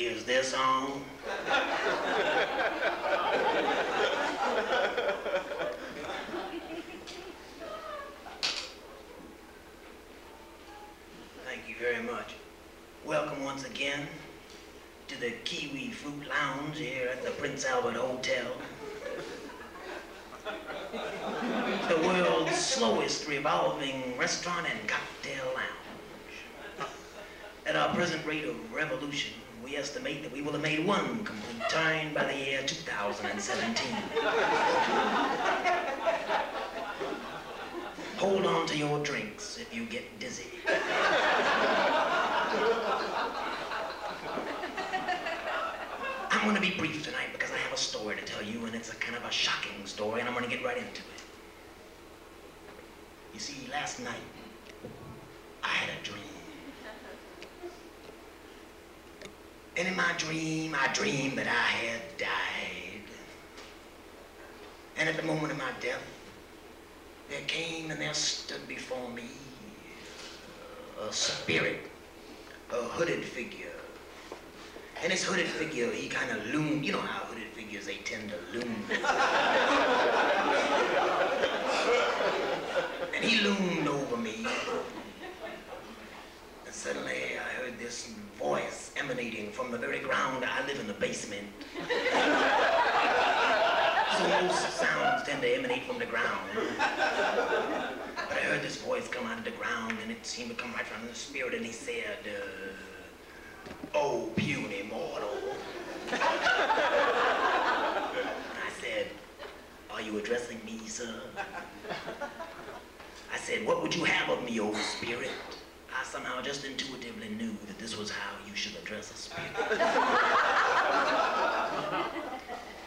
Is this on? Thank you very much. Welcome once again to the Kiwi Fruit Lounge here at the Prince Albert Hotel. The world's slowest revolving restaurant and cocktail lounge. At our present rate of revolution, we estimate that we will have made one complete turn by the year 2017. Hold on to your drinks if you get dizzy. I'm going to be brief tonight because I have a story to tell you, and it's a kind of a shocking story, and I'm going to get right into it. You see, last night, I had a dream. And in my dream, I dreamed that I had died. And at the moment of my death, there came and there stood before me a spirit, a hooded figure. And this hooded figure, he kind of loomed. You know how hooded figures, they tend to loom. And he loomed over me. And suddenly I heard this voice emanating from the very ground. I live in the basement. So most sounds tend to emanate from the ground. But I heard this voice come out of the ground, and it seemed to come right from the spirit, and he said, "Oh, puny mortal." And I said, "Are you addressing me, sir?" I said, "What would you have of me, old spirit?" I somehow just intuitively knew that this was how you should address a spirit.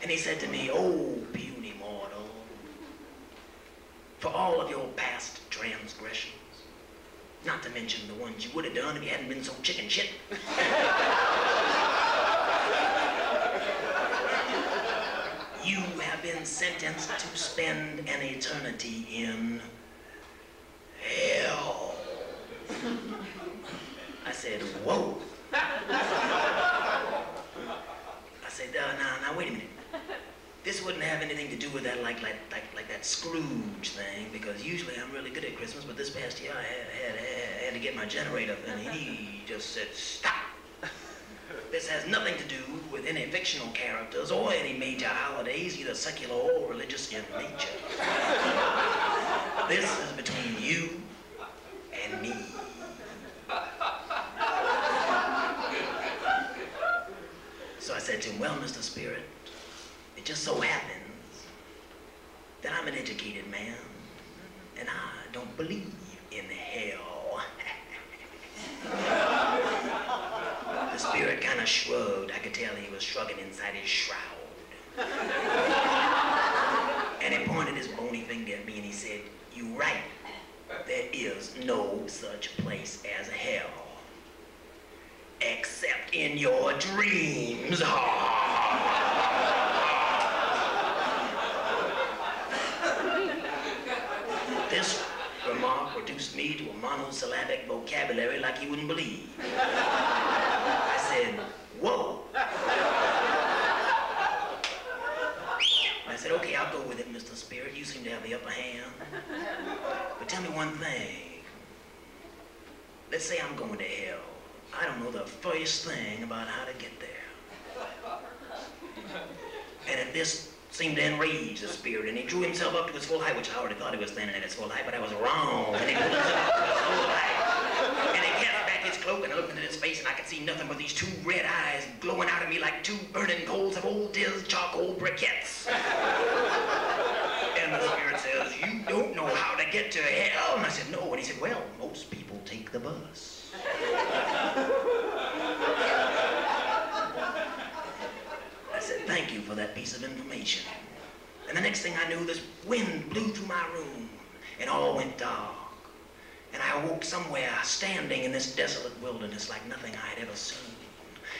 And he said to me, "Oh, puny mortal, for all of your past transgressions, not to mention the ones you would have done if you hadn't been so chicken shit, you have been sentenced to spend an eternity in hell." I said, "Whoa." I said, now, wait a minute. This wouldn't have anything to do with that, like that Scrooge thing, because usually I'm really good at Christmas, but this past year I had to get my generator, and he just said, "Stop. This has nothing to do with any fictional characters or any major holidays, either secular or religious in nature. This is between you and me." So I said to him, "Well, Mr. Spirit, it just so happens that I'm an educated man, and I don't believe in hell." The spirit kind of shrugged. I could tell he was shrugging inside his shroud. And he pointed his bony finger at me and he said, "You right. There is no such place as hell. Except in your dreams." This remark reduced me to a monosyllabic vocabulary like you wouldn't believe. I said, "Whoa." I said, "Okay, I'll go with it, Mr. Spirit. You seem to have the upper hand. But tell me one thing. Let's say I'm going to hell. I don't know the first thing about how to get there." And at this seemed to enrage the spirit, and he drew himself up to his full height, which I already thought he was standing at his full height, but I was wrong. And he pulled himself up to his full height. And he cast back his cloak, and I looked into his face, and I could see nothing but these two red eyes glowing out at me like two burning coals of old Diz charcoal briquettes. And the spirit says, "You don't know how to get to hell." And I said, "No." And he said, "Well, most people take the bus." I said, "Thank you for that piece of information." And the next thing I knew, this wind blew through my room, and all went dark. And I awoke somewhere standing in this desolate wilderness like nothing I had ever seen.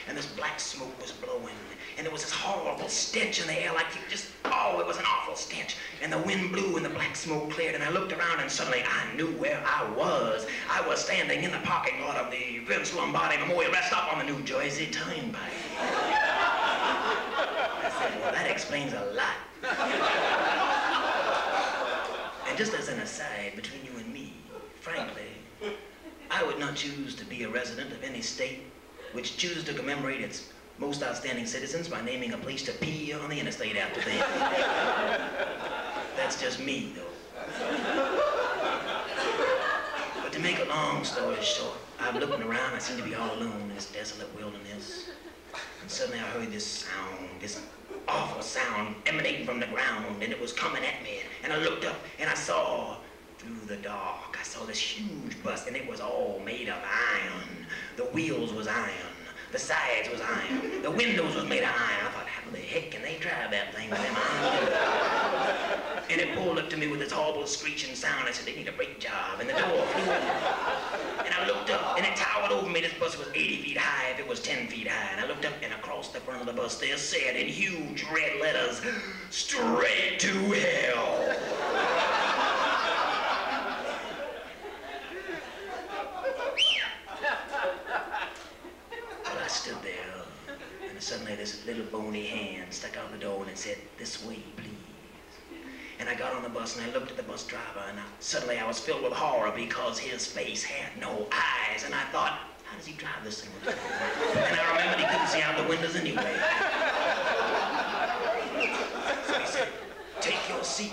And this black smoke was blowing, and there was this horrible stench in the air, like you just, oh, it was an awful stench. And the wind blew and the black smoke cleared, and I looked around and suddenly I knew where I was. I was standing in the parking lot of the Vince Lombardi Memorial Rest Stop on the New Jersey Turnpike. explains a lot. And just as an aside between you and me, frankly, I would not choose to be a resident of any state which chooses to commemorate its most outstanding citizens by naming a place to pee on the interstate after them. That's just me, though. But to make a long story short, I'm looking around, I seem to be all alone in this desolate wilderness. And suddenly I heard this sound, this awful sound emanating from the ground, and it was coming at me. And I looked up and I saw through the dark, I saw this huge bus, and it was all made of iron. The wheels was iron. The sides was iron. The windows was made of iron. I thought, how the heck can they drive that thing with them iron? And it pulled up to me with this horrible screeching sound. I said, they need a brake job. And the door flew open. And I looked up, and it towered over me. This bus was 80 feet high if it was 10 feet high. And I looked up, and across the front of the bus there said in huge red letters, "Straight to hell." I stood there, and suddenly this little bony hand stuck out the door and it said, "This way, please." And I got on the bus and I looked at the bus driver, and suddenly I was filled with horror because his face had no eyes. And I thought, how does he drive this thing? And I remembered he couldn't see out the windows anyway. So he said, "Take your seat."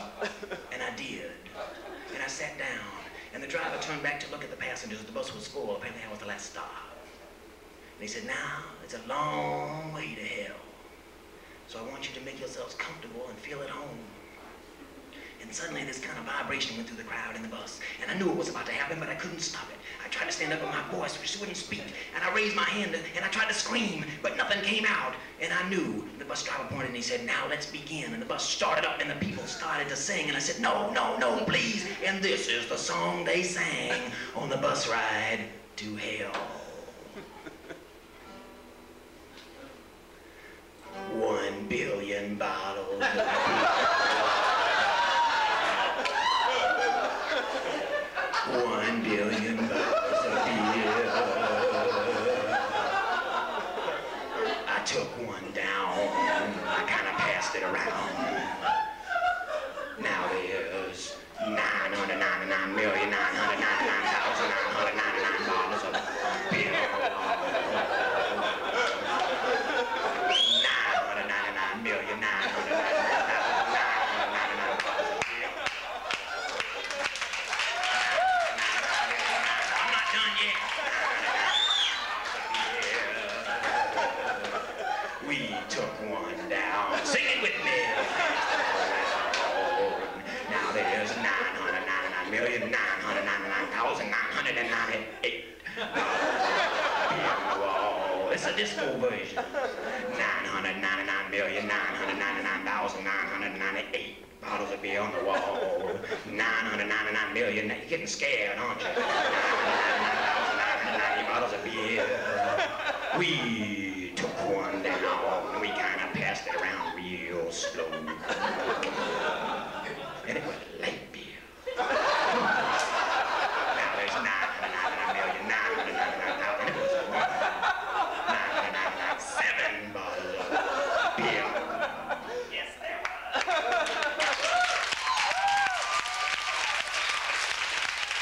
And I did. And I sat down, and the driver turned back to look at the passengers. The bus was full. Apparently I was the last stop. And he said, "Now, it's a long way to hell. So I want you to make yourselves comfortable and feel at home." And suddenly this kind of vibration went through the crowd in the bus. And I knew it was about to happen, but I couldn't stop it. I tried to stand up with my voice, which wouldn't speak. And I raised my hand and I tried to scream, but nothing came out. And I knew. The bus driver pointed and he said, "Now let's begin." And the bus started up and the people started to sing. And I said, "No, no, no, please." And this is the song they sang on the bus ride to hell. 1 billion bottles of beer. 1 billion bottles of beer. I took one down. I kind of passed it around. Now there's 999,999,999 bottles of beer. 999,999,999 bottles of beer. I'm not done yet. We took one down. Sing it with me. Now there's 999,999,998 It's a disco version. 999,999,998 bottles of beer on the wall. 999 million. You're getting scared, aren't you? 999,990 bottles of beer. We took one down and we kind of passed it around real slow.